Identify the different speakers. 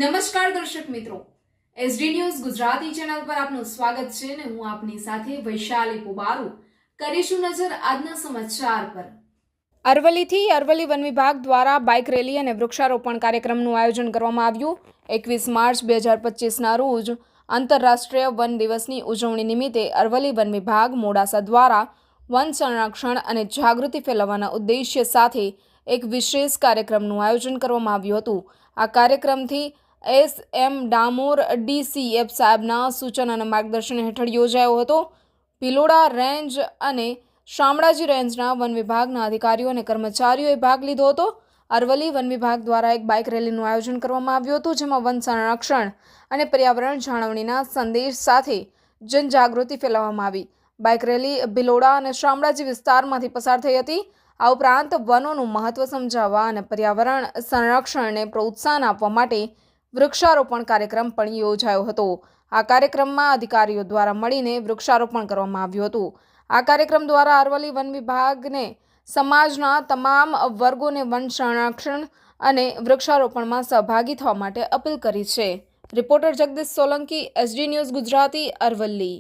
Speaker 1: નમસ્કાર દર્શક મિત્રો, એસડી ન્યૂઝ ગુજરાતી ચેનલ પર આપનું સ્વાગત છે અને હું આપની સાથે વૈશાલી પોબારુ કરીશું નજર આજના સમાચાર પર। અરવલ્લીથી અરવલ્લી વન વિભાગ દ્વારા બાઇક રેલી અને વૃક્ષારોપણ કાર્યક્રમનું આયોજન કરવામાં આવ્યું। 21 માર્ચ 2025ના રોજ આંતરરાષ્ટ્રીય વન દિવસની ઉજવણી નિમિત્તે અરવલ્લી વન વિભાગ મોડાસા દ્વારા વન સંરક્ષણ અને જાગૃતિ ફેલાવવાના ઉદ્દેશ્ય સાથે એક વિશેષ કાર્યક્રમનું આયોજન કરવામાં આવ્યું હતું। આ કાર્યક્રમથી એસ.એમ. ડામોર ડીસીએફ સાહેબના સૂચન અને માર્ગદર્શન હેઠળ યોજાયો હતો। ભિલોડા રેન્જ અને શામળાજી રેન્જના વન વિભાગના અધિકારીઓ અને કર્મચારીઓએ ભાગ લીધો હતો। અરવલ્લી વન વિભાગ દ્વારા એક બાઇક રેલીનું આયોજન કરવામાં આવ્યું હતું, જેમાં વન સંરક્ષણ અને પર્યાવરણ જાળવણીના સંદેશ સાથે જનજાગૃતિ ફેલાવવામાં આવી। બાઇક રેલી ભિલોડા અને શામળાજી વિસ્તારમાંથી પસાર થઈ હતી। આ ઉપરાંત વનોનું મહત્વ સમજાવવા અને પર્યાવરણ સંરક્ષણને પ્રોત્સાહન આપવા માટે વૃક્ષારોપણ કાર્યક્રમ પણ યોજાયો હતો। આ કાર્યક્રમમાં અધિકારીઓ દ્વારા મળીને વૃક્ષારોપણ કરવામાં આવ્યું હતું। આ કાર્યક્રમ દ્વારા અરવલ્લી વન વિભાગને સમાજના તમામ વર્ગોને વન સંરક્ષણ અને વૃક્ષારોપણમાં સહભાગી થવા માટે અપીલ કરી છે। Reporter Jagdish Solanki, SD news Gujarati, Aravalli.